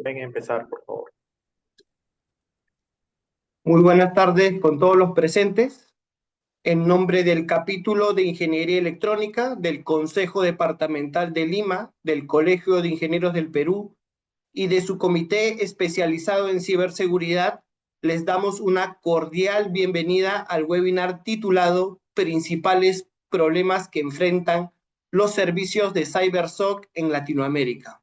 Pueden empezar, por favor. Muy buenas tardes con todos los presentes. En nombre del capítulo de Ingeniería Electrónica del Consejo Departamental de Lima, del Colegio de Ingenieros del Perú y de su comité especializado en ciberseguridad, les damos una cordial bienvenida al webinar titulado Principales problemas que enfrentan los servicios de CyberSOC en Latinoamérica.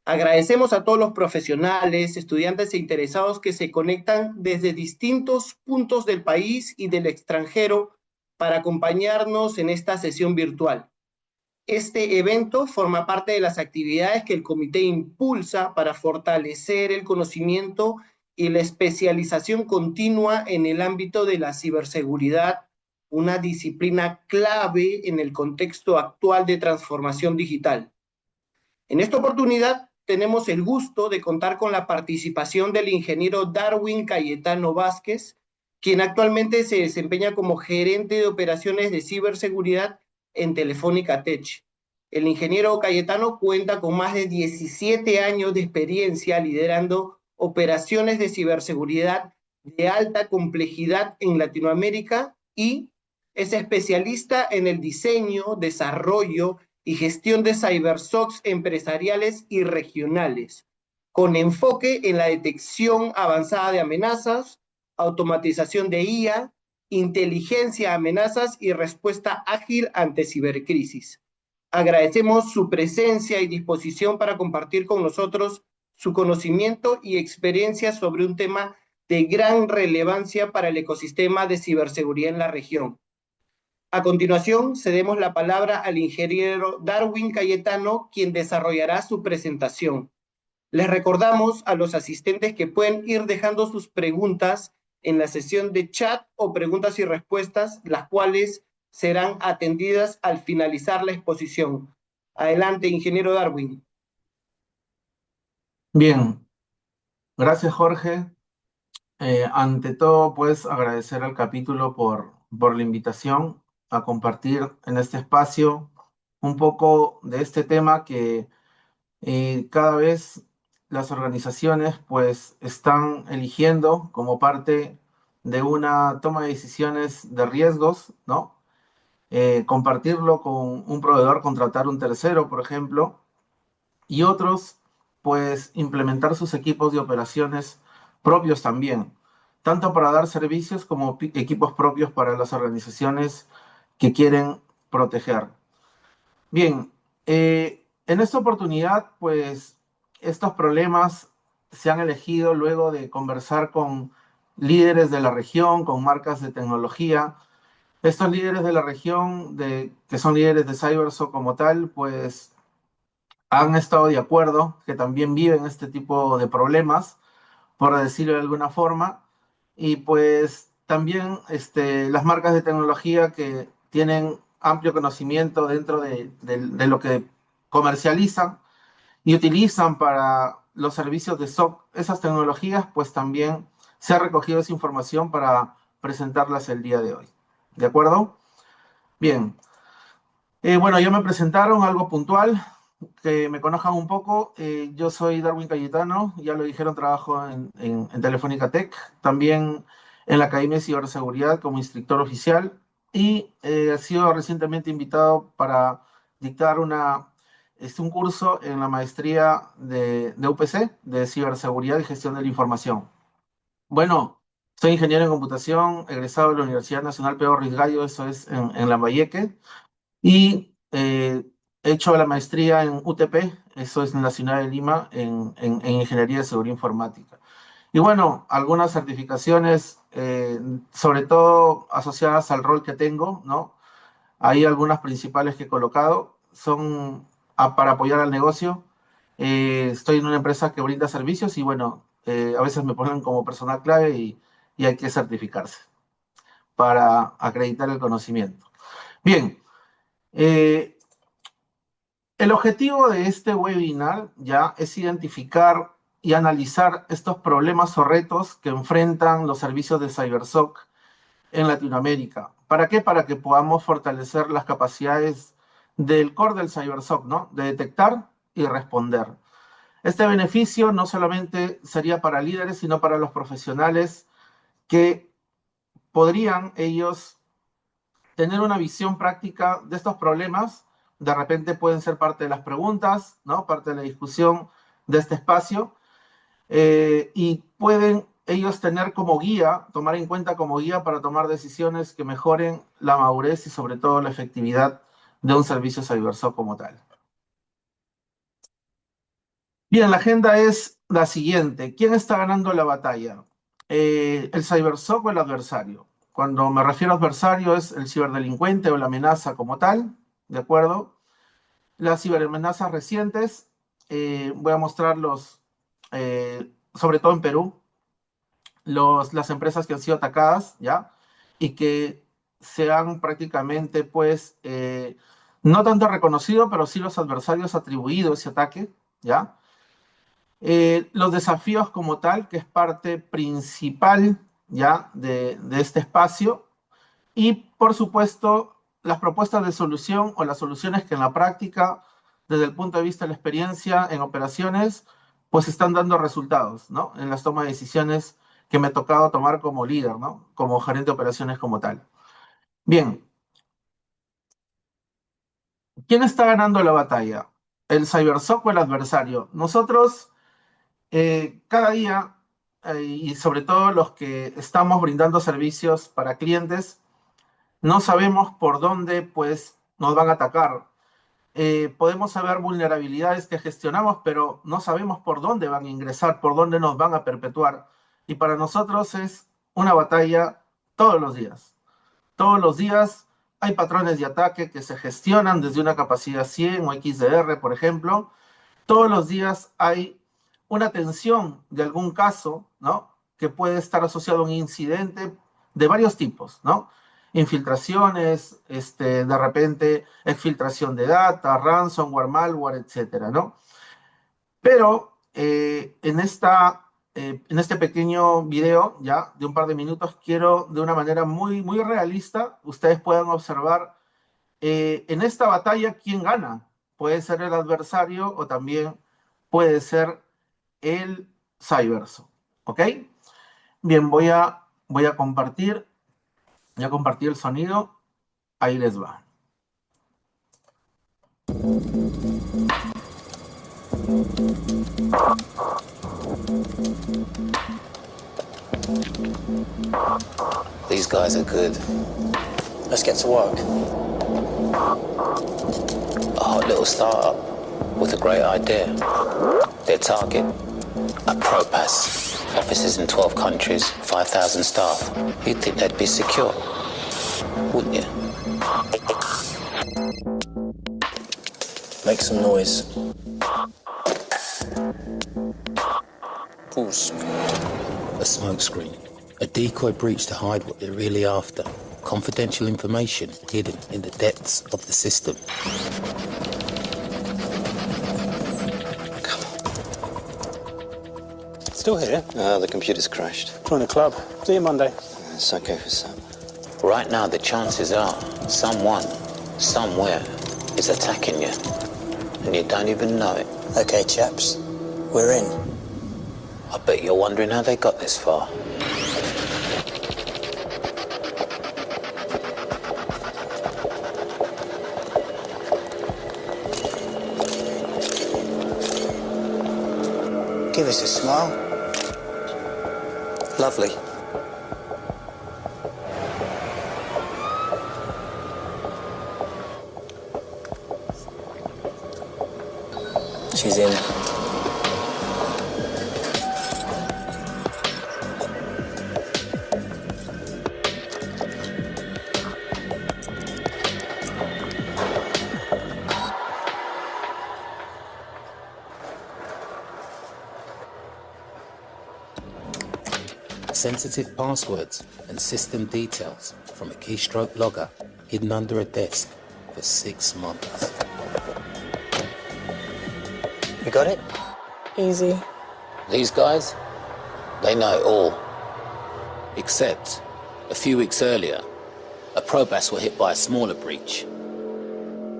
Agradecemos a todos los profesionales, estudiantes e interesados que se conectan desde distintos puntos del país y del extranjero para acompañarnos en esta sesión virtual. Este evento forma parte de las actividades que el comité impulsa para fortalecer el conocimiento y la especialización continua en el ámbito de la ciberseguridad, una disciplina clave en el contexto actual de transformación digital. En esta oportunidad tenemos el gusto de contar con la participación del ingeniero Darwin Cayetano Vázquez, quien actualmente se desempeña como gerente de operaciones de ciberseguridad en Telefónica Tech. El ingeniero Cayetano cuenta con más de 17 años de experiencia liderando operaciones de ciberseguridad de alta complejidad en Latinoamérica y es especialista en el diseño, desarrollo y gestión de cybersocks empresariales y regionales, con enfoque en la detección avanzada de amenazas, automatización de IA, inteligencia a amenazas y respuesta ágil ante cibercrisis. Agradecemos su presencia y disposición para compartir con nosotros su conocimiento y experiencia sobre un tema de gran relevancia para el ecosistema de ciberseguridad en la región. A continuación, cedemos la palabra al ingeniero Darwin Cayetano, quien desarrollará su presentación. Les recordamos a los asistentes que pueden ir dejando sus preguntas en la sesión de chat o preguntas y respuestas, las cuales serán atendidas al finalizar la exposición. Adelante, ingeniero Darwin. Bien, gracias Jorge. Ante todo, pues agradecer al capítulo por la invitación a compartir en este espacio un poco de este tema que cada vez las organizaciones pues están eligiendo como parte de una toma de decisiones de riesgos, ¿no? Compartirlo con un proveedor, contratar un tercero, por ejemplo, y otros, pues, implementar sus equipos de operaciones propios también, tanto para dar servicios como equipos propios para las organizaciones que quieren proteger. Bien, en esta oportunidad, pues, estos problemas se han elegido luego de conversar con líderes de la región, con marcas de tecnología. Estos líderes de la región, que son líderes de CyberSOC como tal, pues han estado de acuerdo, que también viven este tipo de problemas, por decirlo de alguna forma, y pues también las marcas de tecnología que tienen amplio conocimiento dentro de lo que comercializan y utilizan para los servicios de SOC, esas tecnologías, pues también se ha recogido esa información para presentarlas el día de hoy. ¿De acuerdo? Bien. Bueno, ya me presentaron algo puntual, que me conozcan un poco. Yo soy Darwin Cayetano, ya lo dijeron, trabajo en Telefónica Tech, también en la Academia de Ciberseguridad como instructor oficial y he sido recientemente invitado para dictar un curso en la maestría de UPC, de Ciberseguridad y Gestión de la Información. Bueno, soy ingeniero en computación, egresado de la Universidad Nacional Pedro Ruiz Gallo, eso es en Lambayeque. Y he hecho la maestría en UTP, eso es en la ciudad de Lima, en Ingeniería de Seguridad Informática. Y bueno, algunas certificaciones, sobre todo asociadas al rol que tengo, ¿no? Hay algunas principales que he colocado, son para apoyar al negocio. Estoy en una empresa que brinda servicios y bueno, a veces me ponen como personal clave y hay que certificarse para acreditar el conocimiento. Bien. Eh, el objetivo de este webinar ya es identificar y analizar estos problemas o retos que enfrentan los servicios de CyberSOC en Latinoamérica. ¿Para qué? Para que podamos fortalecer las capacidades del core del CyberSOC, ¿no? De detectar y responder. Este beneficio no solamente sería para líderes, sino para los profesionales que podrían ellos tener una visión práctica de estos problemas. De repente pueden ser parte de las preguntas, ¿no? Parte de la discusión de este espacio, y pueden ellos tener como guía, tomar en cuenta como guía para tomar decisiones que mejoren la madurez y sobre todo la efectividad de un servicio CyberSOC como tal. Bien, la agenda es la siguiente. ¿Quién está ganando la batalla? ¿El CyberSOC o el adversario? Cuando me refiero a adversario es el ciberdelincuente o la amenaza como tal, ¿de acuerdo? Las ciberamenazas recientes, voy a mostrarlos, sobre todo en Perú, las empresas que han sido atacadas, ¿ya? Y que se han prácticamente, pues, no tanto reconocido, pero sí los adversarios atribuido ese ataque, ¿ya? Los desafíos como tal, que es parte principal, ¿ya? De este espacio. Y, por supuesto, las propuestas de solución o las soluciones que en la práctica, desde el punto de vista de la experiencia en operaciones, pues están dando resultados, ¿no? En las tomas de decisiones que me ha tocado tomar como líder, ¿no? Como gerente de operaciones como tal. Bien, ¿quién está ganando la batalla? ¿El CyberSOC o el adversario? Nosotros, cada día, y sobre todo los que estamos brindando servicios para clientes, no sabemos por dónde, pues, nos van a atacar. Podemos saber vulnerabilidades que gestionamos, pero no sabemos por dónde van a ingresar, por dónde nos van a perpetuar. Y para nosotros es una batalla todos los días. Todos los días hay patrones de ataque que se gestionan desde una capacidad 100 o XDR, por ejemplo. Todos los días hay una tensión de algún caso, ¿no? Que puede estar asociado a un incidente de varios tipos, ¿no? Infiltraciones, de repente exfiltración de data, ransomware, malware, etcétera, ¿no? Pero en este pequeño video, ya de un par de minutos, quiero de una manera muy, muy realista, ustedes puedan observar en esta batalla quién gana. Puede ser el adversario o también puede ser el Cyberso. ¿Ok? Bien, voy a compartir el sonido. Ahí les va. These guys are good. Let's get to work. A hot little startup with a great idea. Their target, a ProPass. Offices in 12 countries, 5,000 staff. You'd think they'd be secure, wouldn't you? Make some noise. Pause. A smokescreen. A decoy breach to hide what they're really after. Confidential information hidden in the depths of the system. Still here? The computer's crashed. Join the club. See you Monday. It's okay for some. Right now, the chances are someone, somewhere, is attacking you. And you don't even know it. Okay, chaps. We're in. I bet you're wondering how they got this far. Give us a smile. Lovely. She's in. Sensitive passwords and system details from a keystroke logger hidden under a desk for 6 months. You got it? Easy. These guys, they know it all. Except, a few weeks earlier, a ProPass were hit by a smaller breach.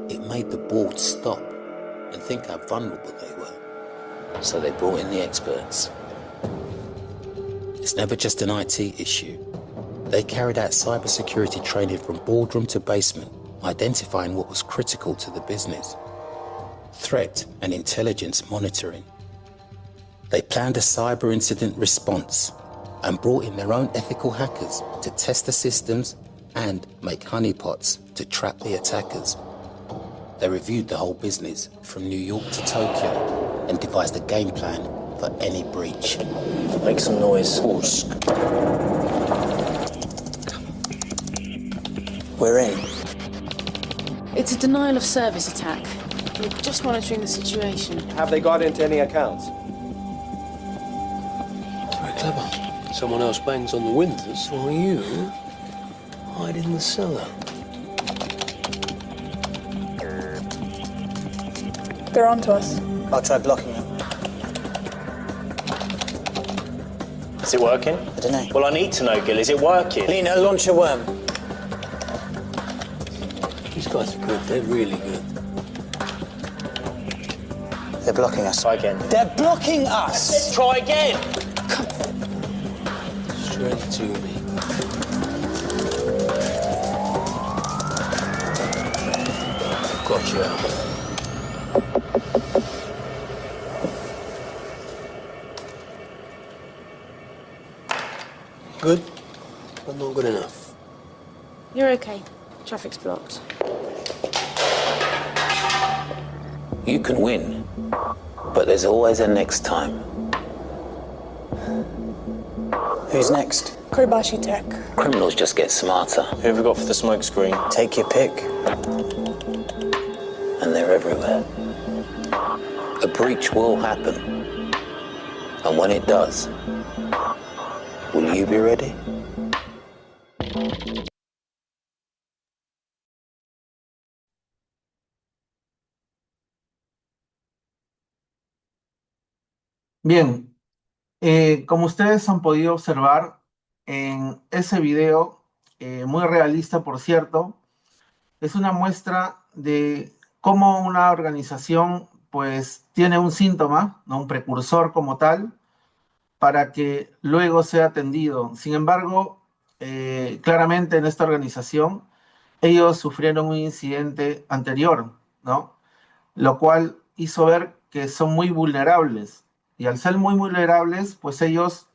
It made the board stop and think how vulnerable they were. So they brought in the experts. It's never just an IT issue. They carried out cybersecurity training from boardroom to basement, identifying what was critical to the business. Threat and intelligence monitoring. They planned a cyber incident response and brought in their own ethical hackers to test the systems and make honeypots to trap the attackers. They reviewed the whole business from New York to Tokyo and devised a game plan for any breach. Make some noise. We're in. It's a denial of service attack. We're just monitoring the situation. Have they got into any accounts? Very clever. Someone else bangs on the windows while you hide in the cellar. They're on to us. I'll try blocking them. Is it working? I don't know. Well, I need to know, Gil. Is it working? Lena, launch a worm. These guys are good. They're really good. They're blocking us. Try again. They're blocking us! Try again! Straight to me. Gotcha. Good, but not good enough. You're okay. Traffic's blocked. You can win, but there's always a next time. Who's next? Kobashi Tech. Criminals just get smarter, Who have we got for the smoke screen? Take your pick. and they're everywhere. A breach will happen, and when it does, will you be ready? Bien, como ustedes han podido observar en ese video, muy realista por cierto, es una muestra de cómo una organización pues tiene un síntoma, ¿no? Un precursor como tal, para que luego sea atendido. Sin embargo, claramente en esta organización ellos sufrieron un incidente anterior, ¿no? Lo cual hizo ver que son muy vulnerables. Y al ser muy vulnerables, pues ellos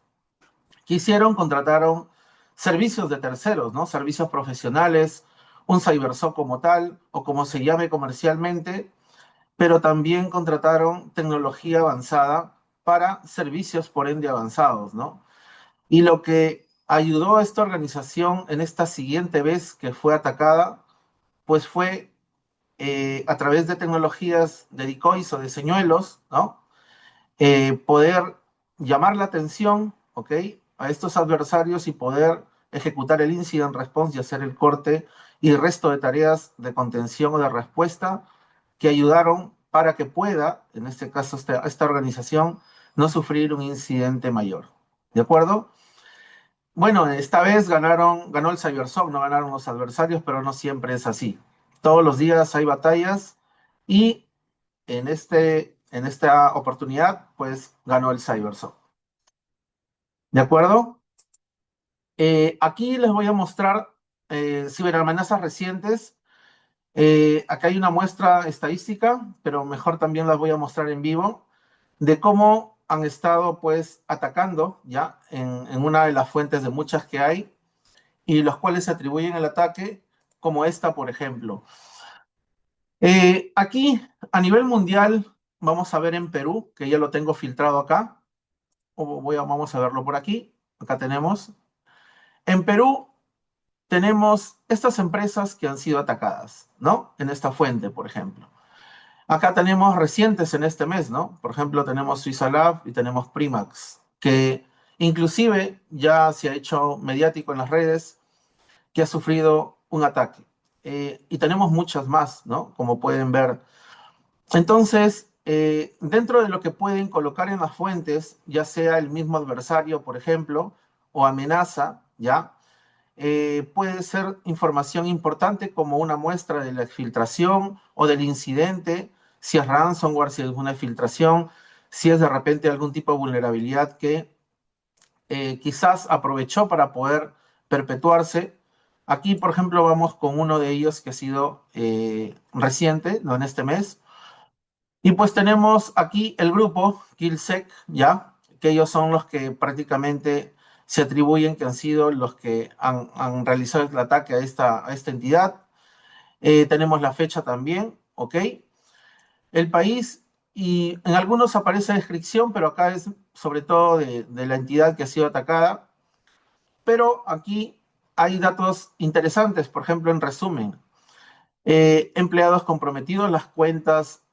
contrataron servicios de terceros, ¿no? Servicios profesionales, un cybersoc como tal, o como se llame comercialmente, pero también contrataron tecnología avanzada para servicios por ende avanzados, ¿no? Y lo que ayudó a esta organización en esta siguiente vez que fue atacada, pues fue a través de tecnologías de decoys o de señuelos, ¿no? Poder llamar la atención, ¿ok?, a estos adversarios y poder ejecutar el incident response y hacer el corte y el resto de tareas de contención o de respuesta que ayudaron para que pueda, en este caso esta organización, no sufrir un incidente mayor. ¿De acuerdo? Bueno, esta vez ganó el CyberSOC, no ganaron los adversarios, pero no siempre es así. Todos los días hay batallas y en esta oportunidad, pues, ganó el CyberSOC. ¿De acuerdo? Aquí les voy a mostrar ciberamenazas recientes. Acá hay una muestra estadística, pero mejor también las voy a mostrar en vivo, de cómo han estado, pues, atacando, ¿ya? En una de las fuentes de muchas que hay, y los cuales se atribuyen el ataque, como esta, por ejemplo. Aquí, a nivel mundial, vamos a ver en Perú, que ya lo tengo filtrado acá. Vamos a verlo por aquí. Acá tenemos. En Perú tenemos estas empresas que han sido atacadas, ¿no? En esta fuente, por ejemplo. Acá tenemos recientes en este mes, ¿no? Por ejemplo, tenemos Suizalab y tenemos Primax, que inclusive ya se ha hecho mediático en las redes, que ha sufrido un ataque. Y tenemos muchas más, ¿no? Como pueden ver. Entonces, dentro de lo que pueden colocar en las fuentes, ya sea el mismo adversario, por ejemplo, o amenaza, ¿ya? Puede ser información importante como una muestra de la exfiltración o del incidente, si es ransomware, si es una filtración, si es de repente algún tipo de vulnerabilidad que quizás aprovechó para poder perpetuarse. Aquí, por ejemplo, vamos con uno de ellos que ha sido reciente, ¿no? En este mes. Y pues tenemos aquí el grupo Killsec, ¿ya? Que ellos son los que prácticamente se atribuyen que han sido los que han realizado el ataque a esta entidad. Tenemos la fecha también, ¿ok? El país, y en algunos aparece descripción, pero acá es sobre todo de la entidad que ha sido atacada. Pero aquí hay datos interesantes, por ejemplo, en resumen. Empleados comprometidos, las cuentas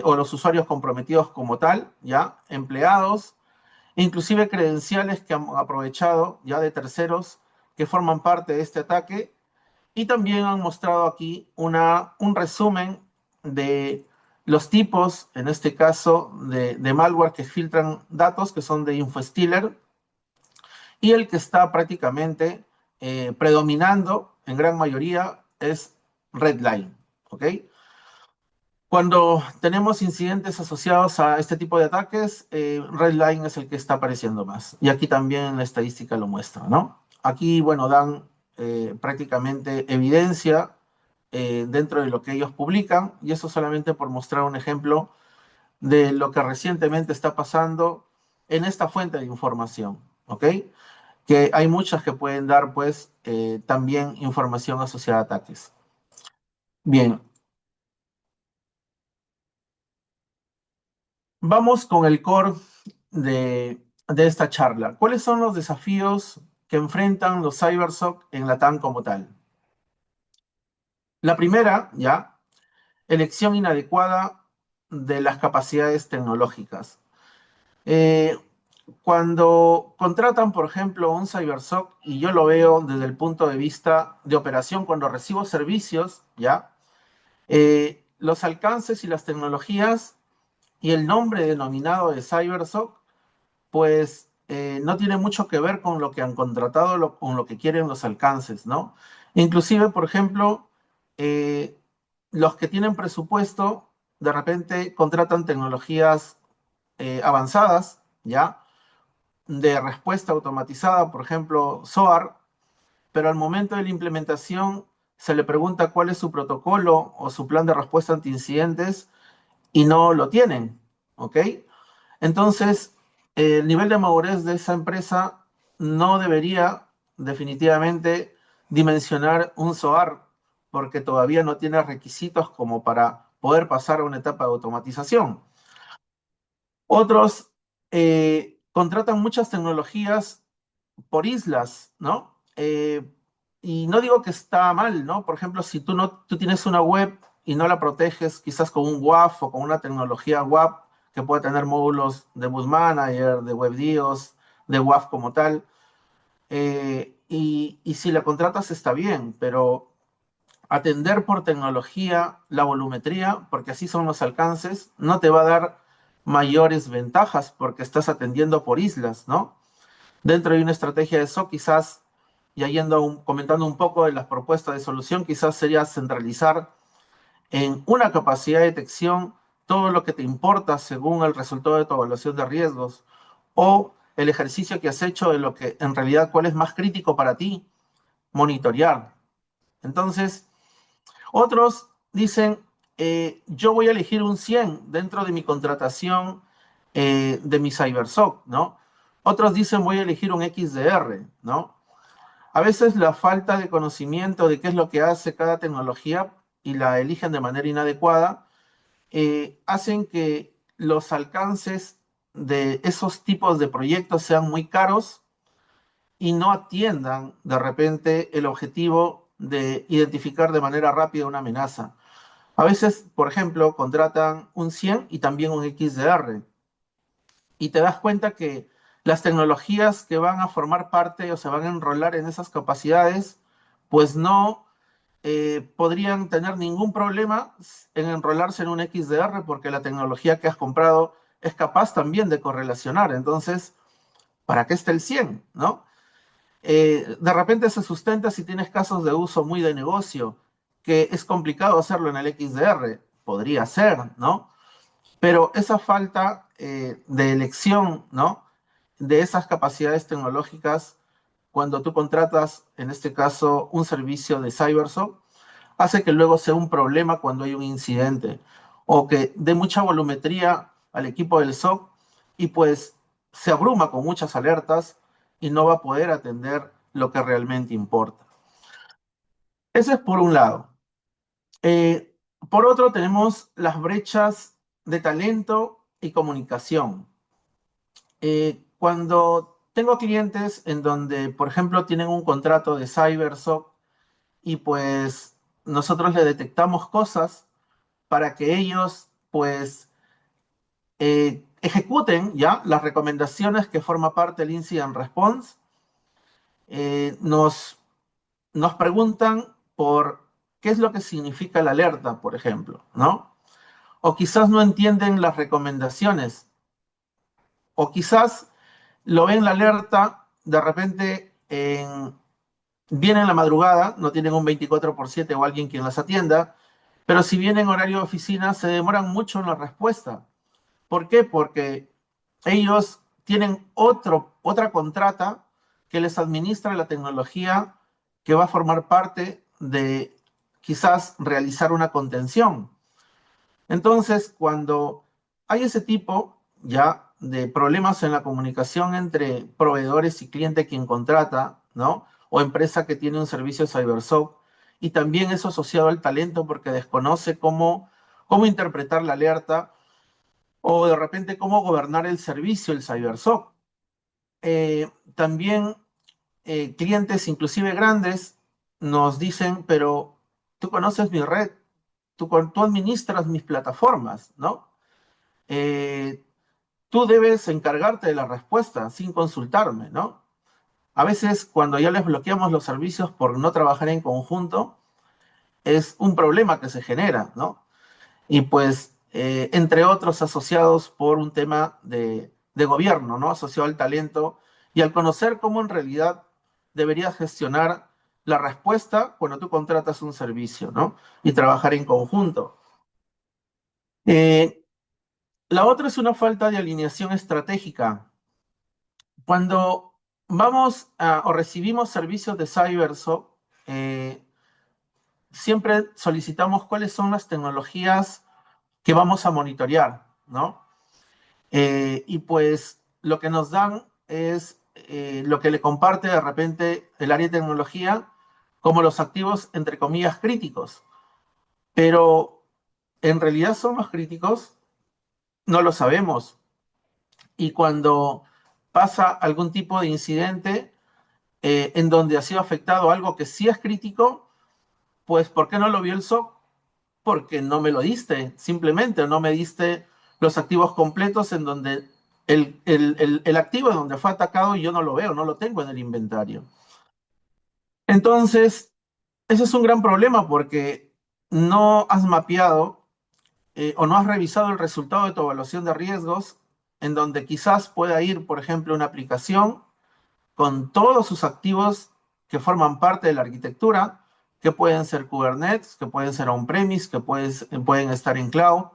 o los usuarios comprometidos como tal, ya, empleados, inclusive credenciales que han aprovechado ya de terceros que forman parte de este ataque, y también han mostrado aquí un resumen de los tipos, en este caso, de malware que filtran datos, que son de InfoStealer, y el que está prácticamente predominando en gran mayoría es Redline, ¿ok? Cuando tenemos incidentes asociados a este tipo de ataques, Redline es el que está apareciendo más. Y aquí también la estadística lo muestra, ¿no? Aquí, bueno, dan prácticamente evidencia dentro de lo que ellos publican, y eso solamente por mostrar un ejemplo de lo que recientemente está pasando en esta fuente de información, ¿ok? Que hay muchas que pueden dar, pues, también información asociada a ataques. Bien. Vamos con el core de esta charla. ¿Cuáles son los desafíos que enfrentan los CyberSOC en la TAM como tal? La primera, ya, elección inadecuada de las capacidades tecnológicas. Cuando contratan, por ejemplo, un CyberSOC, y yo lo veo desde el punto de vista de operación, cuando recibo servicios, ya, los alcances y las tecnologías y el nombre denominado de CyberSOC, pues no tiene mucho que ver con lo que han contratado, con lo que quieren los alcances, ¿no? Inclusive, por ejemplo, los que tienen presupuesto, de repente contratan tecnologías avanzadas, ¿ya? De respuesta automatizada, por ejemplo, SOAR, pero al momento de la implementación se le pregunta cuál es su protocolo o su plan de respuesta ante incidentes y no lo tienen, ¿ok? Entonces, el nivel de madurez de esa empresa no debería definitivamente dimensionar un SOAR, porque todavía no tiene requisitos como para poder pasar a una etapa de automatización. Otros contratan muchas tecnologías por islas, ¿no? Y no digo que está mal, ¿no? Por ejemplo, si tú tienes una web y no la proteges quizás con un WAF o con una tecnología WAF que puede tener módulos de Boot Manager, de WebDios, de WAF como tal, y si la contratas está bien, pero atender por tecnología la volumetría, porque así son los alcances, no te va a dar mayores ventajas porque estás atendiendo por islas, ¿no? Dentro de una estrategia de SOC, quizás, y comentando un poco de las propuestas de solución, quizás sería centralizar en una capacidad de detección todo lo que te importa según el resultado de tu evaluación de riesgos, o el ejercicio que has hecho de lo que en realidad cuál es más crítico para ti, monitorear. Entonces, otros dicen, yo voy a elegir un 100 dentro de mi contratación de mi CyberSOC, ¿no? Otros dicen, voy a elegir un XDR, ¿no? A veces la falta de conocimiento de qué es lo que hace cada tecnología y la eligen de manera inadecuada, hacen que los alcances de esos tipos de proyectos sean muy caros y no atiendan de repente el objetivo de identificar de manera rápida una amenaza. A veces, por ejemplo, contratan un 100 y también un XDR. Y te das cuenta que las tecnologías que van a formar parte o se van a enrolar en esas capacidades, pues no podrían tener ningún problema en enrolarse en un XDR porque la tecnología que has comprado es capaz también de correlacionar. Entonces, ¿para qué está el 100? ¿No? De repente se sustenta si tienes casos de uso muy de negocio, que es complicado hacerlo en el XDR. Podría ser, ¿no? Pero esa falta de elección, ¿no? De esas capacidades tecnológicas cuando tú contratas, en este caso, un servicio de CyberSOC, hace que luego sea un problema cuando hay un incidente o que dé mucha volumetría al equipo del SOC y pues se abruma con muchas alertas y no va a poder atender lo que realmente importa. Eso es por un lado. Por otro, tenemos las brechas de talento y comunicación. Cuando tengo clientes en donde, por ejemplo, tienen un contrato de CyberSOC y pues nosotros le detectamos cosas para que ellos pues ejecuten ya las recomendaciones que forma parte del Incident Response, nos preguntan por qué es lo que significa la alerta, por ejemplo, ¿no? O quizás no entienden las recomendaciones, o quizás lo ven la alerta de repente viene en la madrugada, no tienen un 24/7 o alguien quien las atienda, pero si vienen en horario de oficina se demoran mucho en la respuesta. ¿Por qué? Porque ellos tienen otra contrata que les administra la tecnología que va a formar parte de quizás realizar una contención. Entonces, cuando hay ese tipo ya de problemas en la comunicación entre proveedores y cliente quien contrata, ¿no? O empresa que tiene un servicio CyberSOC, y también eso asociado al talento porque desconoce cómo interpretar la alerta o de repente cómo gobernar el servicio, el CyberSOC. También clientes, inclusive grandes, nos dicen, pero tú conoces mi red, tú administras mis plataformas, ¿no? Eh, Tú debes encargarte de la respuesta sin consultarme, ¿no? A veces cuando ya les bloqueamos los servicios por no trabajar en conjunto, es un problema que se genera, ¿no? Y pues, entre otros asociados por un tema de gobierno, ¿no? Asociado al talento y al conocer cómo en realidad deberías gestionar la respuesta cuando tú contratas un servicio, ¿no? Y trabajar en conjunto. La otra es una falta de alineación estratégica. Cuando vamos o recibimos servicios de CyberSOC, siempre solicitamos cuáles son las tecnologías que vamos a monitorear, ¿no? Y pues lo que nos dan es lo que le comparte de repente el área de tecnología como los activos, entre comillas, críticos. Pero en realidad son los críticos, no lo sabemos. Y cuando pasa algún tipo de incidente en donde ha sido afectado algo que sí es crítico, pues ¿por qué no lo vio el SOC? Porque no me lo diste, simplemente no me diste los activos completos en donde el activo en donde fue atacado yo no lo veo, no lo tengo en el inventario. Entonces, ese es un gran problema porque no has mapeado o no has revisado el resultado de tu evaluación de riesgos en donde quizás pueda ir, por ejemplo, una aplicación con todos sus activos que forman parte de la arquitectura, que pueden ser Kubernetes, que pueden ser on-premise, que pueden estar en cloud.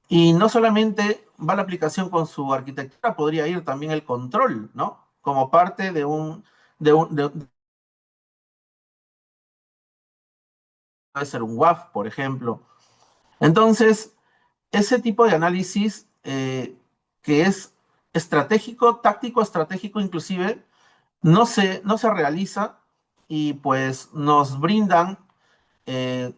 Y no solamente va la aplicación con su arquitectura, podría ir también el control, ¿no? Como parte puede ser un WAF, por ejemplo. Entonces, ese tipo de análisis que es estratégico, táctico, estratégico inclusive, no se realiza y pues nos brindan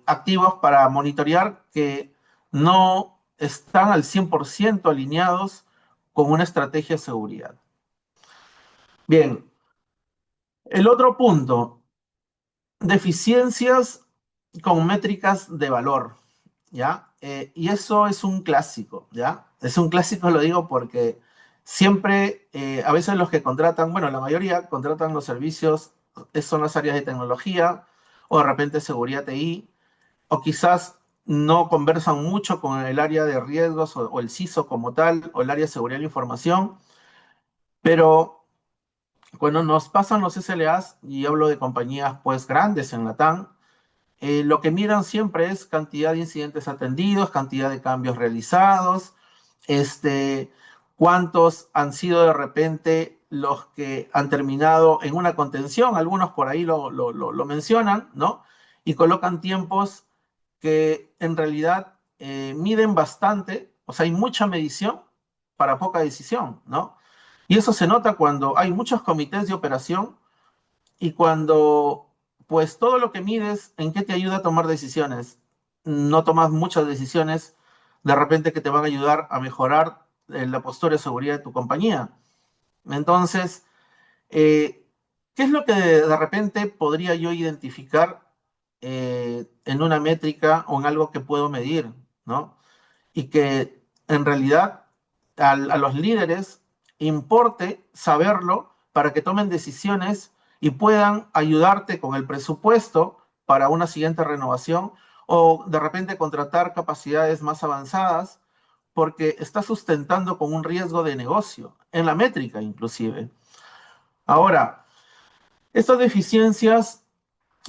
activos para monitorear que no están al 100% alineados con una estrategia de seguridad. Bien, el otro punto, deficiencias con métricas de valor, ¿ya? Y eso es un clásico, ¿ya? Es un clásico, lo digo porque siempre, a veces los que contratan, bueno, la mayoría contratan los servicios, son las áreas de tecnología o de repente seguridad TI, o quizás no conversan mucho con el área de riesgos o el CISO como tal, o el área de seguridad de la información, pero cuando nos pasan los SLAs, y hablo de compañías pues grandes en Latam, lo que miran siempre es cantidad de incidentes atendidos, cantidad de cambios realizados, cuántos han sido de repente los que han terminado en una contención, algunos por ahí lo mencionan, ¿no? Y colocan tiempos que en realidad miden bastante, o sea, hay mucha medición para poca decisión, ¿no? Y eso se nota cuando hay muchos comités de operación y cuando, pues, todo lo que mides, ¿en qué te ayuda a tomar decisiones? No tomas muchas decisiones de repente que te van a ayudar a mejorar la postura de seguridad de tu compañía. Entonces, ¿qué es lo que de repente podría yo identificar en una métrica o en algo que puedo medir, ¿no? Y que en realidad a los líderes importe saberlo para que tomen decisiones y puedan ayudarte con el presupuesto para una siguiente renovación o de repente contratar capacidades más avanzadas porque está sustentando con un riesgo de negocio, en la métrica inclusive. Ahora, estas deficiencias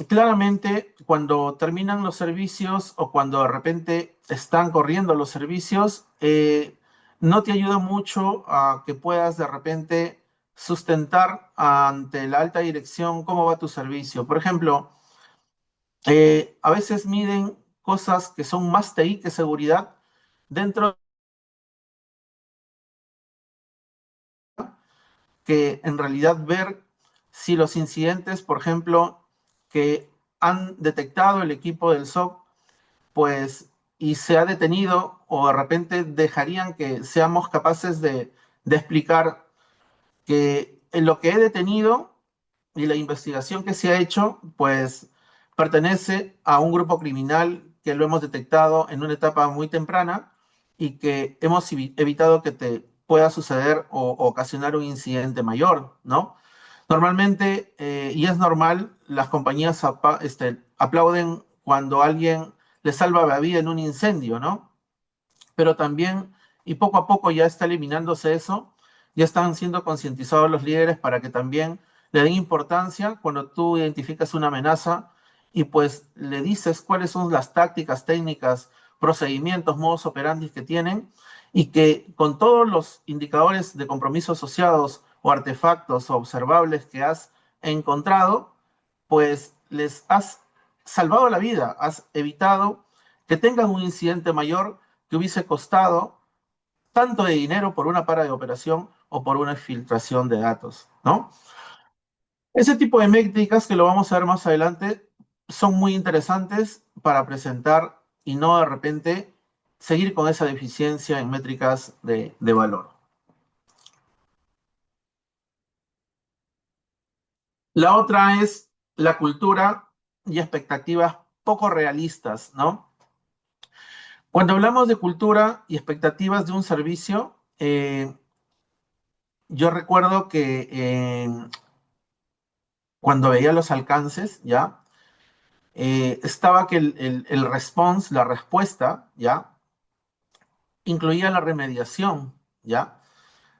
claramente cuando terminan los servicios o cuando de repente están corriendo los servicios, no te ayuda mucho a que puedas de repente sustentar ante la alta dirección cómo va tu servicio. Por ejemplo, a veces miden cosas que son más TI que seguridad dentro que en realidad ver si los incidentes, por ejemplo, que han detectado el equipo del SOC, pues, y se ha detenido, o de repente dejarían que seamos capaces de explicar que en lo que he detenido y la investigación que se ha hecho, pues, pertenece a un grupo criminal que lo hemos detectado en una etapa muy temprana y que hemos evitado que te pueda suceder o ocasionar un incidente mayor, ¿no? Normalmente, y es normal, las compañías aplauden cuando alguien le salva la vida en un incendio, ¿no? Pero también, y poco a poco ya está eliminándose eso, ya están siendo concientizados los líderes para que también le den importancia cuando tú identificas una amenaza y pues le dices cuáles son las tácticas, técnicas, procedimientos, modos operandi que tienen y que con todos los indicadores de compromiso asociados o artefactos o observables que has encontrado, pues les has salvado la vida, has evitado que tengan un incidente mayor que hubiese costado tanto de dinero por una para de operación o por una filtración de datos, ¿no? Ese tipo de métricas que lo vamos a ver más adelante son muy interesantes para presentar y no de repente seguir con esa deficiencia en métricas de valor. La otra es la cultura y expectativas poco realistas, ¿no? Cuando hablamos de cultura y expectativas de un servicio, yo recuerdo que cuando veía los alcances, ¿ya? Estaba que el response, la respuesta, ¿ya? Incluía la remediación, ¿ya?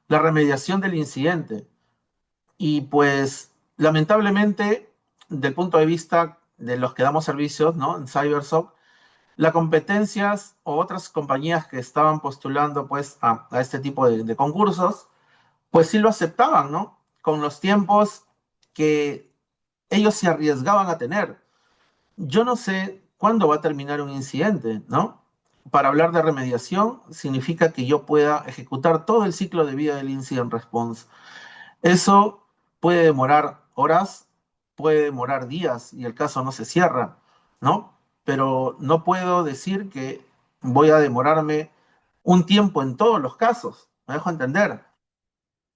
La remediación del incidente. Y pues, lamentablemente, del punto de vista de los que damos servicios, ¿no? En CyberSoc, las competencias o otras compañías que estaban postulando, pues, a este tipo de concursos, pues sí lo aceptaban, ¿no? Con los tiempos que ellos se arriesgaban a tener. Yo no sé cuándo va a terminar un incidente, ¿no? Para hablar de remediación significa que yo pueda ejecutar todo el ciclo de vida del incident response. Eso puede demorar horas, puede demorar días y el caso no se cierra, ¿no? Pero no puedo decir que voy a demorarme un tiempo en todos los casos, me dejo entender.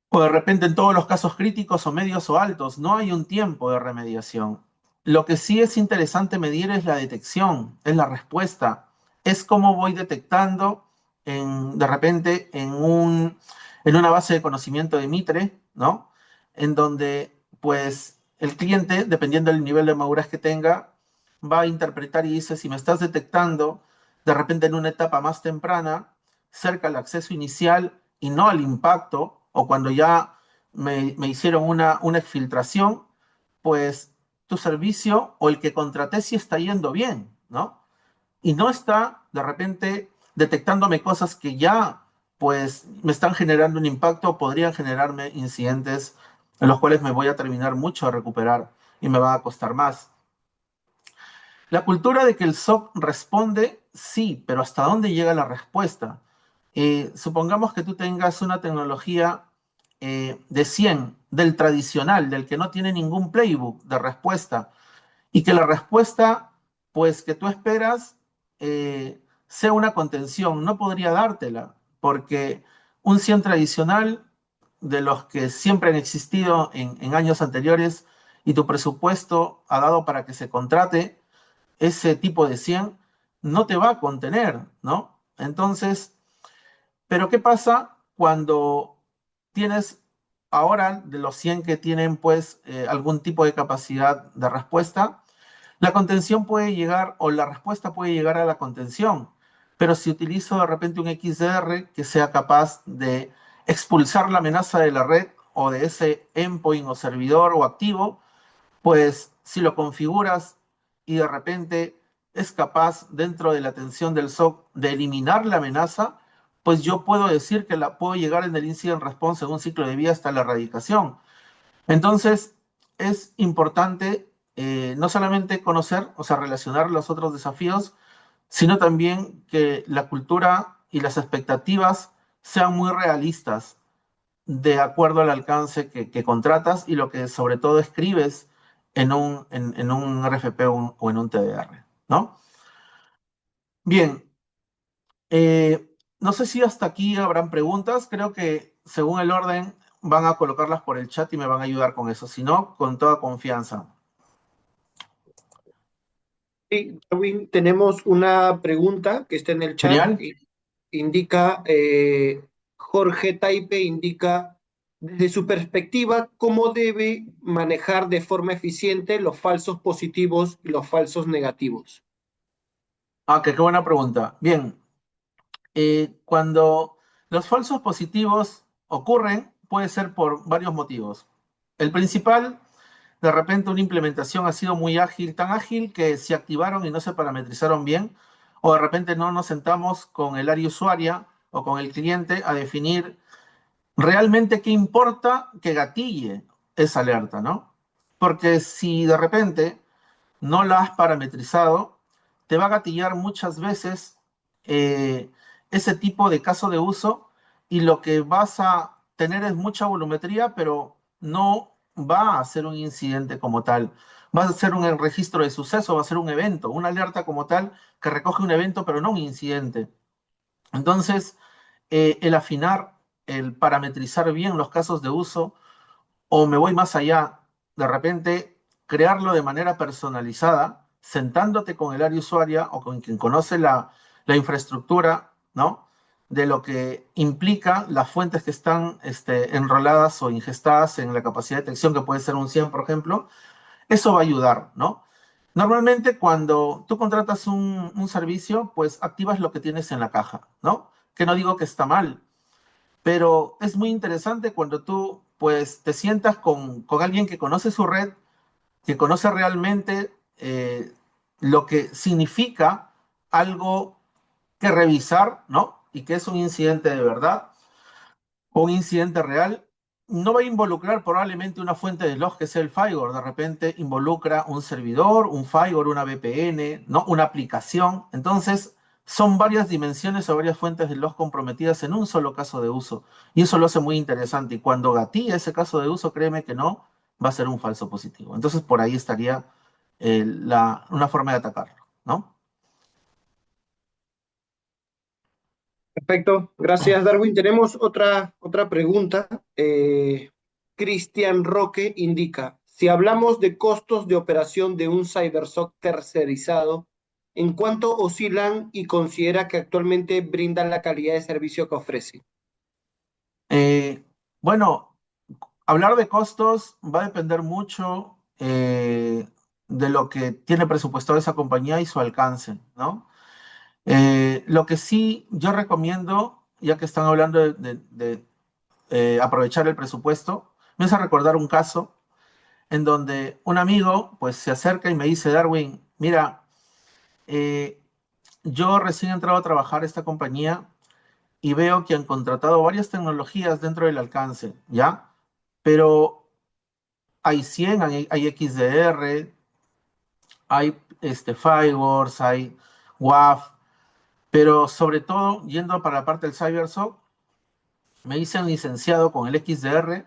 O de repente en todos los casos críticos o medios o altos, no hay un tiempo de remediación. Lo que sí es interesante medir es la detección, es la respuesta, es cómo voy detectando de repente en una base de conocimiento de Mitre, ¿no? En donde pues el cliente, dependiendo del nivel de madurez que tenga, va a interpretar y dice, si me estás detectando de repente en una etapa más temprana, cerca al acceso inicial y no al impacto, o cuando ya me hicieron una exfiltración, pues tu servicio o el que contraté sí está yendo bien, ¿no? Y no está de repente detectándome cosas que ya pues me están generando un impacto o podrían generarme incidentes en los cuales me voy a terminar mucho a recuperar y me va a costar más. La cultura de que el SOC responde, sí, pero ¿hasta dónde llega la respuesta? Supongamos que tú tengas una tecnología de 100, del tradicional, del que no tiene ningún playbook de respuesta, y que la respuesta, pues que tú esperas, sea una contención. No podría dártela, porque un 100 tradicional, de los que siempre han existido en años anteriores, y tu presupuesto ha dado para que se contrate ese tipo de 100, no te va a contener, ¿no? Entonces, pero ¿qué pasa cuando tienes ahora de los 100 que tienen pues algún tipo de capacidad de respuesta? La contención puede llegar o la respuesta puede llegar a la contención, pero si utilizo de repente un XDR que sea capaz de expulsar la amenaza de la red o de ese endpoint o servidor o activo, pues si lo configuras y de repente es capaz dentro de la atención del SOC de eliminar la amenaza, pues yo puedo decir que la puedo llegar en el incident response en un ciclo de vida hasta la erradicación. Entonces, es importante no solamente conocer, o sea, relacionar los otros desafíos, sino también que la cultura y las expectativas sean muy realistas de acuerdo al alcance que contratas y lo que sobre todo escribes en un RFP o en un TDR, ¿no? Bien, no sé si hasta aquí habrán preguntas, creo que según el orden van a colocarlas por el chat y me van a ayudar con eso, si no, con toda confianza. Sí, Darwin, tenemos una pregunta que está en el chat. Genial. Indica, Jorge Taipe indica, desde su perspectiva, cómo debe manejar de forma eficiente los falsos positivos y los falsos negativos. Ah, qué buena pregunta. Bien, cuando los falsos positivos ocurren, puede ser por varios motivos. El principal, de repente una implementación ha sido muy ágil, tan ágil que se activaron y no se parametrizaron bien, o de repente no nos sentamos con el área usuaria o con el cliente a definir realmente qué importa que gatille esa alerta, ¿no? Porque si de repente no la has parametrizado, te va a gatillar muchas veces ese tipo de caso de uso y lo que vas a tener es mucha volumetría, pero no va a ser un incidente como tal. Va a ser un registro de suceso, va a ser un evento, una alerta como tal que recoge un evento, pero no un incidente. Entonces, el afinar, el parametrizar bien los casos de uso, o me voy más allá, de repente crearlo de manera personalizada, sentándote con el área usuaria o con quien conoce la infraestructura, ¿no? De lo que implica las fuentes que están enroladas o ingestadas en la capacidad de detección, que puede ser un 100, por ejemplo, eso va a ayudar, ¿no? Normalmente cuando tú contratas un servicio, pues activas lo que tienes en la caja, ¿no? Que no digo que está mal, pero es muy interesante cuando tú pues te sientas con alguien que conoce su red, que conoce realmente lo que significa algo que revisar, ¿no? Y que es un incidente de verdad o un incidente real. No va a involucrar probablemente una fuente de log que sea el firewall. De repente involucra un servidor, un firewall, una VPN, ¿no? Una aplicación. Entonces, son varias dimensiones o varias fuentes de log comprometidas en un solo caso de uso. Y eso lo hace muy interesante. Y cuando gatilla ese caso de uso, créeme que no va a ser un falso positivo. Entonces, por ahí estaría una forma de atacarlo, ¿no? Perfecto, gracias Darwin. Tenemos otra pregunta. Cristian Roque indica, si hablamos de costos de operación de un CyberSOC tercerizado, ¿en cuánto oscilan y considera que actualmente brindan la calidad de servicio que ofrece? Bueno, hablar de costos va a depender mucho de lo que tiene presupuestado esa compañía y su alcance, ¿no? Lo que sí yo recomiendo, ya que están hablando de aprovechar el presupuesto, me hace recordar un caso en donde un amigo pues se acerca y me dice, Darwin, mira, yo recién he entrado a trabajar a esta compañía y veo que han contratado varias tecnologías dentro del alcance, ¿ya? Pero hay 100, hay XDR, hay firewalls, hay WAF, pero sobre todo, yendo para la parte del CyberSOC, me dicen licenciado con el XDR,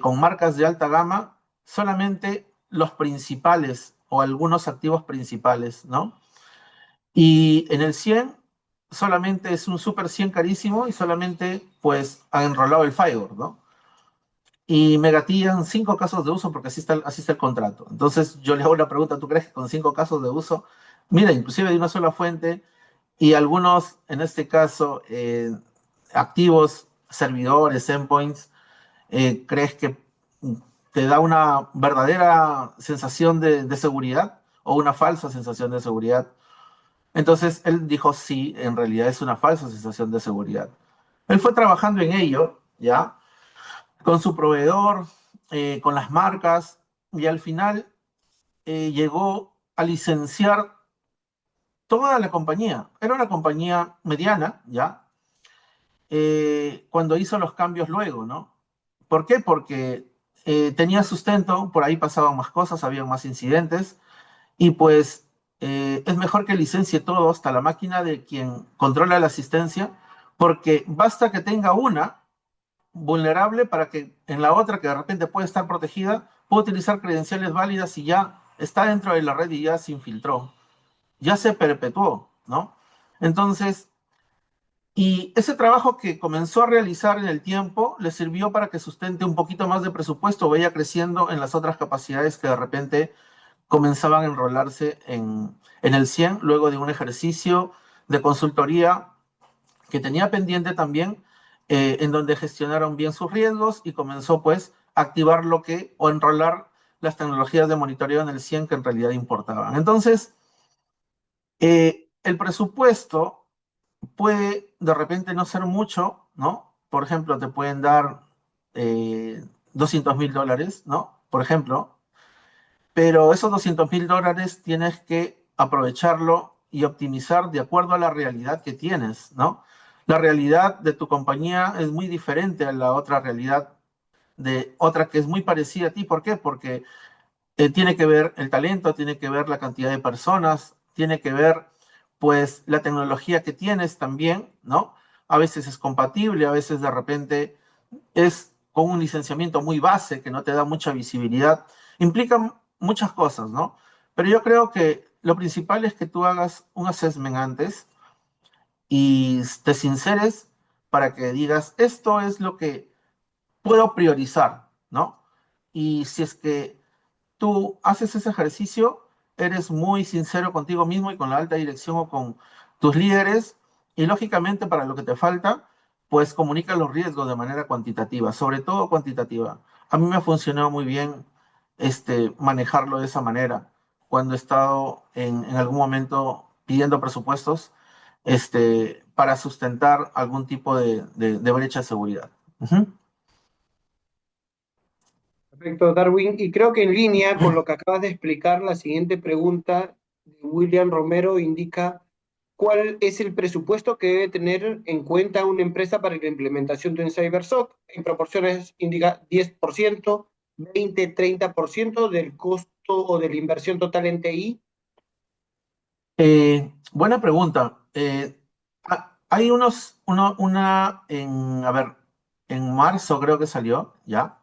con marcas de alta gama, solamente los principales o algunos activos principales, ¿no? Y en el 100 solamente es un Super 100 carísimo y solamente pues han enrolado el firewall, ¿no? Y me gatillan 5 casos de uso porque así está el contrato. Entonces yo le hago la pregunta, ¿tú crees que con 5 casos de uso, mira, inclusive de una sola fuente y algunos, en este caso, activos, servidores, endpoints, crees que te da una verdadera sensación de seguridad o una falsa sensación de seguridad? Entonces él dijo, sí, en realidad es una falsa sensación de seguridad. Él fue trabajando en ello, ¿ya? Con su proveedor, con las marcas, y al final llegó a licenciar toda la compañía. Era una compañía mediana, ¿ya? Cuando hizo los cambios luego, ¿no? ¿Por qué? Porque tenía sustento, por ahí pasaban más cosas, había más incidentes, y pues es mejor que licencie todo hasta la máquina de quien controla la asistencia, porque basta que tenga una vulnerable para que en la otra, que de repente puede estar protegida, pueda utilizar credenciales válidas y ya está dentro de la red y ya se infiltró, ya se perpetuó, ¿no? Entonces, y ese trabajo que comenzó a realizar en el tiempo le sirvió para que sustente un poquito más de presupuesto, vaya creciendo en las otras capacidades que de repente comenzaban a enrolarse en el 100, luego de un ejercicio de consultoría que tenía pendiente también, en donde gestionaron bien sus riesgos y comenzó pues a activar o enrolar las tecnologías de monitoreo en el 100 que en realidad importaban. Entonces, el presupuesto puede de repente no ser mucho, ¿no? Por ejemplo, te pueden dar $200,000, ¿no? Por ejemplo, pero esos $200,000 tienes que aprovecharlo y optimizar de acuerdo a la realidad que tienes, ¿no? La realidad de tu compañía es muy diferente a la otra realidad de otra que es muy parecida a ti. ¿Por qué? Porque tiene que ver el talento, tiene que ver la cantidad de personas, tiene que ver pues la tecnología que tienes también, ¿no? A veces es compatible, a veces de repente es con un licenciamiento muy base que no te da mucha visibilidad. Implica muchas cosas, ¿no? Pero yo creo que lo principal es que tú hagas un assessment antes y te sinceres para que digas, esto es lo que puedo priorizar, ¿no? Y si es que tú haces ese ejercicio, eres muy sincero contigo mismo y con la alta dirección o con tus líderes, y lógicamente para lo que te falta, pues comunica los riesgos de manera cuantitativa, sobre todo cuantitativa. A mí me ha funcionado muy bien manejarlo de esa manera. Cuando he estado en algún momento pidiendo presupuestos para sustentar algún tipo de brecha de seguridad. Ujú. Perfecto, Darwin. Y creo que en línea con lo que acabas de explicar, la siguiente pregunta de William Romero indica cuál es el presupuesto que debe tener en cuenta una empresa para la implementación de un CyberSOC. En proporciones indica 10%, 20, 30% del costo o de la inversión total en TI. Buena pregunta. Hay a ver, en marzo creo que salió, ¿ya?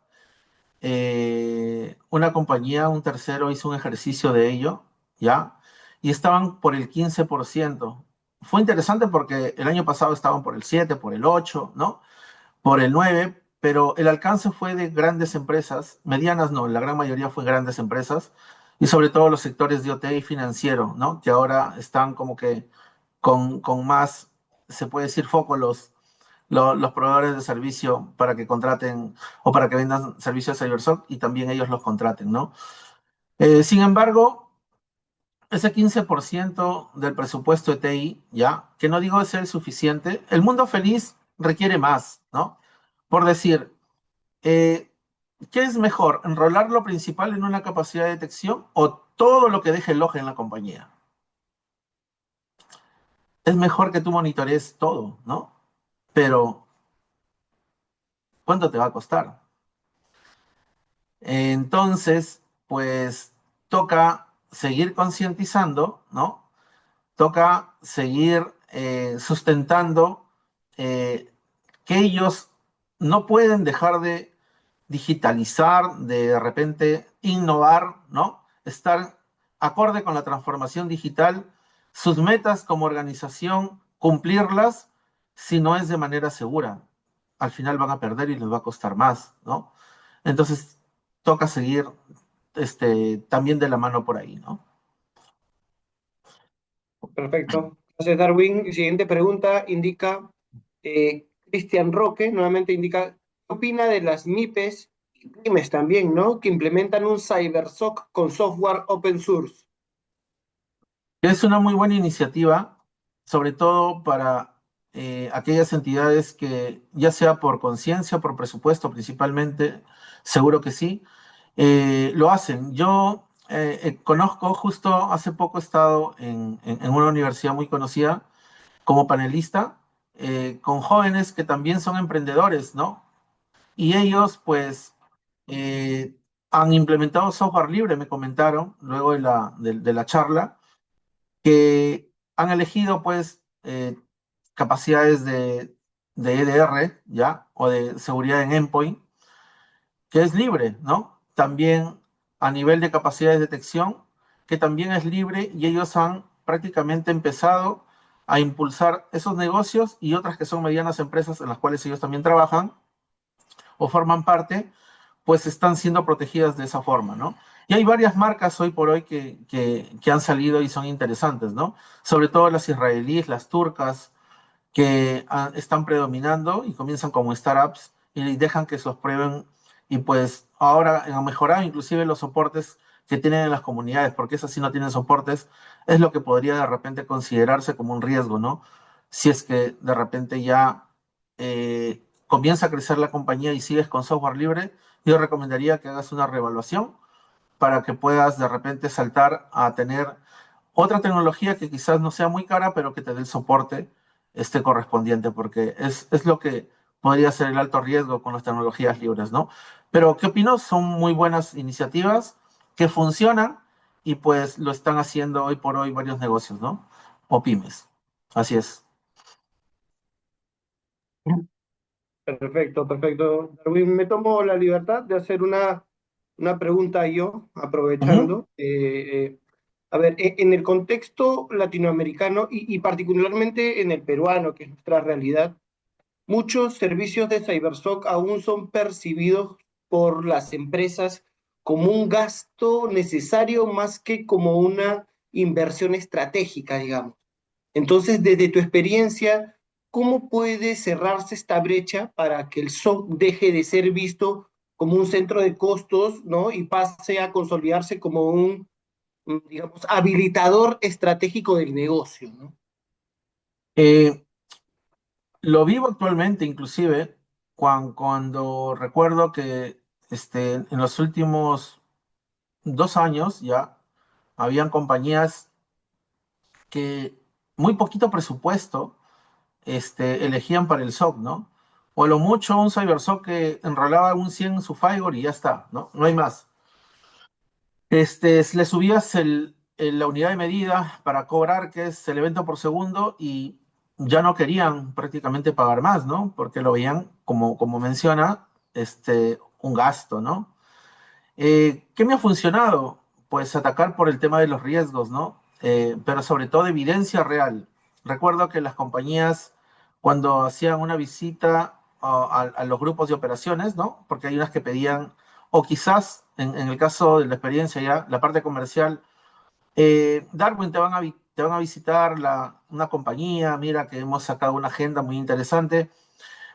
Una compañía, un tercero hizo un ejercicio de ello, ¿ya? Y estaban por el 15%. Fue interesante porque el año pasado estaban por el 7, por el 8, ¿no? Por el 9, pero el alcance fue de grandes empresas, medianas no, la gran mayoría fue grandes empresas, y sobre todo los sectores de OT y financiero, ¿no? Que ahora están como que con más, se puede decir, foco los proveedores de servicio para que contraten o para que vendan servicios de CyberSOC y también ellos los contraten, ¿no? Sin embargo, ese 15% del presupuesto de TI, ya, que no digo es el suficiente, el mundo feliz requiere más, ¿no? Por decir, eh, ¿qué es mejor? ¿Enrolar lo principal en una capacidad de detección o todo lo que deje el log en la compañía? Es mejor que tú monitorees todo, ¿no? Pero, ¿cuánto te va a costar? Entonces, pues toca seguir concientizando, ¿no? Toca seguir sustentando que ellos no pueden dejar de digitalizar, de repente innovar, ¿no? Estar acorde con la transformación digital, sus metas como organización, cumplirlas, si no es de manera segura. Al final van a perder y les va a costar más, ¿no? Entonces, toca seguir también de la mano por ahí, ¿no? Perfecto. Gracias, Darwin. Siguiente pregunta indica, Cristian Roque, nuevamente indica, ¿qué opina de las MIPES y pymes también, ¿no? Que implementan un CyberSOC con software open source. Es una muy buena iniciativa, sobre todo para aquellas entidades que, ya sea por conciencia, por presupuesto principalmente, seguro que sí, lo hacen. Yo conozco, justo hace poco he estado en una universidad muy conocida como panelista, con jóvenes que también son emprendedores, ¿no? Y ellos, pues, eh, han implementado software libre, me comentaron, luego de la charla, que han elegido, pues, capacidades de EDR, ¿ya? O de seguridad en endpoint, que es libre, ¿no? También a nivel de capacidad de detección, que también es libre y ellos han prácticamente empezado a impulsar esos negocios y otras que son medianas empresas en las cuales ellos también trabajan o forman parte, pues están siendo protegidas de esa forma, ¿no? Y hay varias marcas hoy por hoy que han salido y son interesantes, ¿no? Sobre todo las israelíes, las turcas, que están predominando y comienzan como startups y dejan que se los prueben y pues ahora han mejorado inclusive los soportes que tienen en las comunidades, porque esas sí no tienen soportes, es lo que podría de repente considerarse como un riesgo, ¿no? Si es que de repente ya comienza a crecer la compañía y sigues con software libre, yo recomendaría que hagas una reevaluación para que puedas de repente saltar a tener otra tecnología que quizás no sea muy cara, pero que te dé el soporte correspondiente, porque es lo que podría ser el alto riesgo con las tecnologías libres, ¿no? Pero, ¿qué opino? Son muy buenas iniciativas que funcionan y pues lo están haciendo hoy por hoy varios negocios, ¿no? O pymes. Así es. Perfecto, perfecto. Darwin, me tomo la libertad de hacer una pregunta yo, Ujú. aprovechando. A ver, en el contexto latinoamericano y particularmente en el peruano, que es nuestra realidad, muchos servicios de CyberSOC aún son percibidos por las empresas como un gasto necesario más que como una inversión estratégica, digamos. Entonces, desde tu experiencia, ¿cómo puede cerrarse esta brecha para que el SOC deje de ser visto como un centro de costos, ¿no? Y pase a consolidarse como digamos, habilitador estratégico del negocio, ¿no? Eh, lo vivo actualmente, inclusive, cuando recuerdo que en los últimos 2 años ya habían compañías que muy poquito presupuesto elegían para el SOC, ¿no? O a lo mucho un CyberSOC que enrolaba un 100 en su Firewall y ya está, ¿no? No hay más. Le subías la unidad de medida para cobrar, que es el evento por segundo, y ya no querían prácticamente pagar más, ¿no? Porque lo veían, como menciona, un gasto, ¿no? ¿Qué me ha funcionado? Pues atacar por el tema de los riesgos, ¿no? Pero sobre todo evidencia real. Recuerdo que las compañías, cuando hacían una visita a los grupos de operaciones, ¿no? Porque hay unas que pedían, o quizás en el caso de la experiencia ya, la parte comercial, Darwin, te van a visitar una compañía, mira que hemos sacado una agenda muy interesante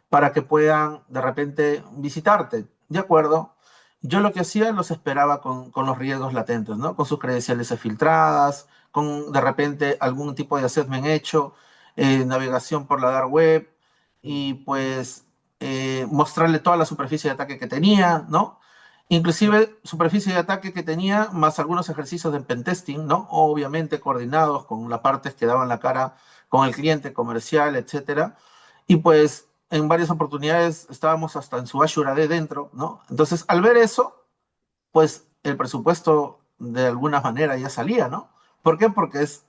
para que puedan de repente visitarte. ¿De acuerdo? Yo lo que hacía los esperaba con los riesgos latentes, ¿no? Con sus credenciales filtradas, con de repente algún tipo de assessment hecho, navegación por la dark web y pues mostrarle toda la superficie de ataque que tenía, ¿no? Inclusive superficie de ataque que tenía, más algunos ejercicios de pentesting, ¿no? Obviamente coordinados con las partes que daban la cara con el cliente comercial, etcétera. Y pues en varias oportunidades estábamos hasta en su Azure AD dentro, ¿no? Entonces, al ver eso, pues el presupuesto de alguna manera ya salía, ¿no? ¿Por qué? Porque es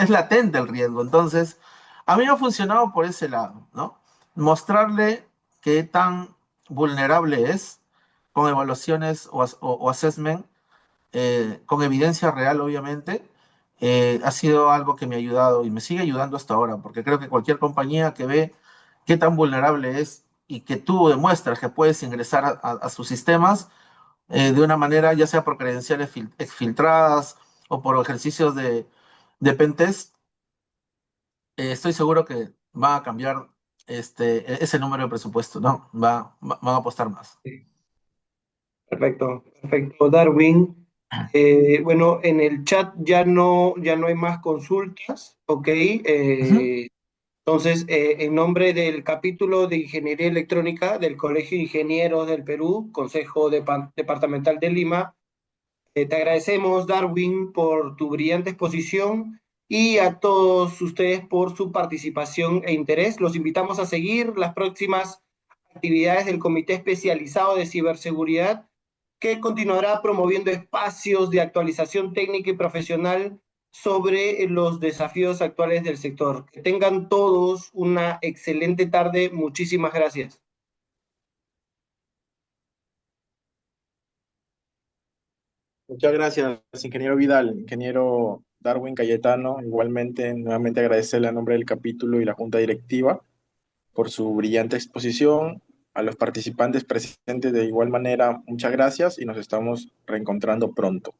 latente el riesgo. Entonces, a mí me ha funcionado por ese lado, ¿no? Mostrarle qué tan vulnerable es con evaluaciones o assessment, con evidencia real, obviamente, ha sido algo que me ha ayudado y me sigue ayudando hasta ahora, porque creo que cualquier compañía que ve qué tan vulnerable es y que tú demuestras que puedes ingresar a sus sistemas de una manera, ya sea por credenciales exfiltradas o por ejercicios de pentest, estoy seguro que va a cambiar ese número de presupuesto, ¿no? Van a apostar más. Perfecto, perfecto, Darwin. Bueno, en el chat ya no hay más consultas, ¿ok? Ujú. Entonces, en nombre del capítulo de Ingeniería Electrónica del Colegio de Ingenieros del Perú, Consejo Departamental de Lima, te agradecemos, Darwin, por tu brillante exposición y a todos ustedes por su participación e interés. Los invitamos a seguir las próximas actividades del Comité Especializado de Ciberseguridad, que continuará promoviendo espacios de actualización técnica y profesional sobre los desafíos actuales del sector. Que tengan todos una excelente tarde. Muchísimas gracias. Muchas gracias, ingeniero Vidal, ingeniero Darwin Cayetano. Igualmente, nuevamente agradecerle a nombre del capítulo y la junta directiva por su brillante exposición. A los participantes presentes de igual manera, muchas gracias y nos estamos reencontrando pronto.